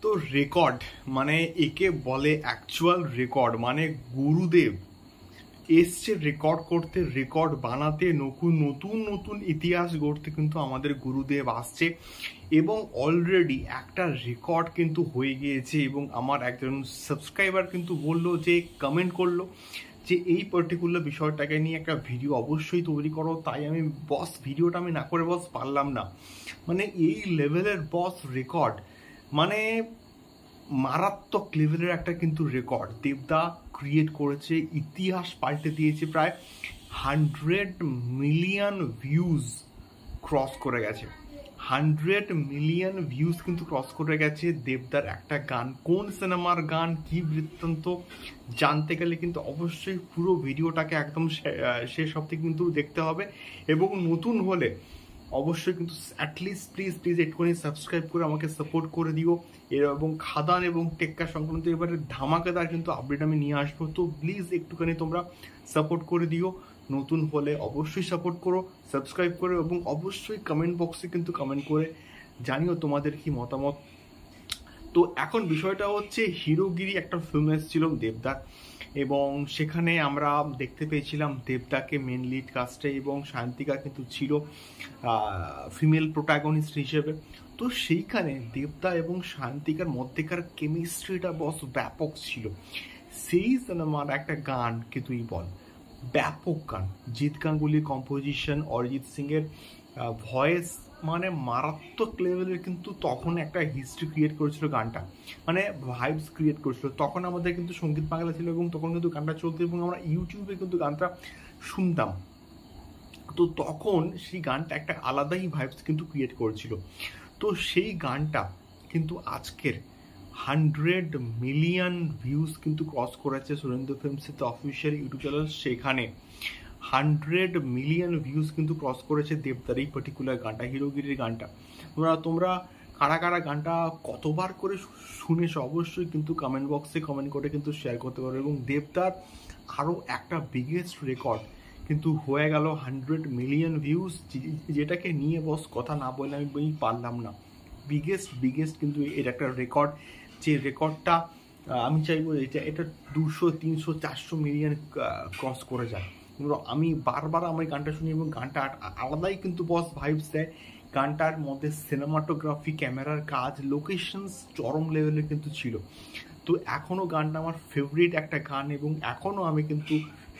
তো রেকর্ড মানে একে বলে অ্যাকচুয়াল রেকর্ড, মানে গুরুদেব এসছে রেকর্ড করতে, রেকর্ড বানাতে, নতুন নতুন নতুন ইতিহাস গড়তে কিন্তু আমাদের গুরুদেব আসছে। এবং অলরেডি একটা রেকর্ড কিন্তু হয়ে গিয়েছে। এবং আমার একজন সাবস্ক্রাইবার কিন্তু বললো, যে কমেন্ট করলো যে এই পার্টিকুলার বিষয়টাকে নিয়ে একটা ভিডিও অবশ্যই তৈরি করো। তাই আমি বস ভিডিওটা আমি না করে বস পারলাম না। মানে এই লেভেলের বস রেকর্ড, মানে মারাত্মক লেভেলের একটা কিন্তু রেকর্ড দেবদা ক্রিয়েট করেছে, ইতিহাস পাল্টে দিয়েছে। প্রায় 100 মিলিয়ন ভিউজ ক্রস করে গেছে, 100 মিলিয়ন ভিউজ কিন্তু ক্রস করে গেছে দেবদার একটা গান। কোন সিনেমার গান, কি বৃত্তান্ত জানতে গেলে কিন্তু অবশ্যই পুরো ভিডিওটাকে একদম শেষ অবধি কিন্তু দেখতে হবে। এবং নতুন হলে অবশ্যই কিন্তু অ্যাটলিস্ট প্লিজ প্লিজ একটুখানি সাবস্ক্রাইব করে আমাকে সাপোর্ট করে দিও। এবং খাদান এবং টেক্কা সংক্রান্ত এবারে ধামাকাদার কিন্তু আপডেট আমি নিয়ে আসবো। তো প্লিজ একটুখানি তোমরা সাপোর্ট করে দিও। নতুন হলে অবশ্যই সাপোর্ট করো, সাবস্ক্রাইব করো, এবং অবশ্যই কমেন্ট বক্সে কিন্তু কমেন্ট করে জানিও তোমাদের কি মতামত। তো এখন বিষয়টা হচ্ছে, হিরোগিরি একটা ফিল্ম এসেছিল দেবদার, এবং সেখানে আমরা দেখতে পেয়েছিলাম দেবদাকে মেন লিড কাস্টে, এবং শান্তিকা কিন্তু ছিল ফিমেল প্রোটাগনিস্ট হিসেবে। তো সেইখানে দেবদা এবং শান্তিকার মধ্যেকার কেমিস্ট্রিটা বস ব্যাপক ছিল। সেই সিনেমার একটা গান কে তুই বল, ব্যাপক গান, জিৎ গাঙ্গুলির কম্পোজিশন, অরিজিৎ সিং এর ভয়েস, মানে মারাত্মক লেভেলের কিন্তু তখন একটা হিস্ট্রি ক্রিয়েট করেছিল গানটা, মানে ভাইবস ক্রিয়েট করেছিল। তখন আমাদের কিন্তু সঙ্গীত বাংলা ছিল, এবং তখন কিন্তু গানটা চলতো, এবং আমরা ইউটিউবে কিন্তু গানটা শুনতাম। তো তখন সেই গানটা একটা আলাদাই ভাইবস কিন্তু ক্রিয়েট করেছিল। তো সেই গানটা কিন্তু আজকের 100 মিলিয়ন ভিউজ কিন্তু ক্রস করেছে সুরেন্দ্র ফিল্মসের অফিসিয়াল ইউটিউব চ্যানেল। সেখানে 100 মিলিয়ন ভিউজ কিন্তু ক্রস করেছে দেবদার এই পার্টিকুলার গানটা, হিরোগিরির গানটা। তোমরা কারা কারা গানটা কতবার করে শুনেছো অবশ্যই কিন্তু কমেন্ট বক্সে কমেন্ট করে কিন্তু শেয়ার করতে পারো। এবং দেবদার আরও একটা বিগেস্ট রেকর্ড কিন্তু হয়ে গেল 100 মিলিয়ন ভিউজ, যেটাকে নিয়ে বস কথা না বলে আমি পারলাম না। বিগেস্ট কিন্তু এটা একটা রেকর্ড, যে রেকর্ডটা আমি চাইবো এটা 200, 300, 400 মিলিয়ন ক্রস করে যায়। আমি বারবার আমার গানটা শুনি, এবং গানটা আলাদাই কিন্তু বস ভাইবস দেয়। গানটার মধ্যে সিনেমাটোগ্রাফি, ক্যামেরার কাজ, লোকেশনস চরম লেভেলের কিন্তু ছিল। তো এখনও গানটা আমার ফেভারিট একটা গান, এবং এখনও আমি কিন্তু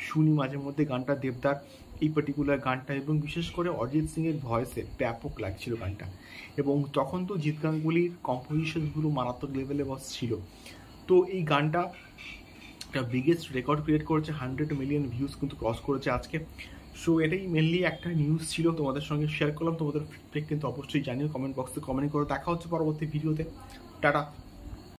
শুনি মাঝে মধ্যে গানটা দেবদার এই পার্টিকুলার গানটা। এবং বিশেষ করে অরিজিৎ সিংয়ের ভয়েসে ব্যাপক লাগছিল গানটা। এবং তখন তো জিৎ গাঙ্গুলির কম্পোজিশনগুলো মারাত্মক লেভেলে বস ছিল। তো এই গানটা একটা বিগেস্ট রেকর্ড ক্রিয়েট করেছে, 100 মিলিয়ন ভিউজ কিন্তু ক্রস করেছে আজকে। সো এটাই মেনলি একটা নিউজ ছিল, তোমাদের সঙ্গে শেয়ার করলাম। তোমাদের ফিডব্যাক কিন্তু অবশ্যই জানিও, কমেন্ট বক্সে কমেন্ট করে। দেখা হচ্ছে পরবর্তী ভিডিওতে। টাটা।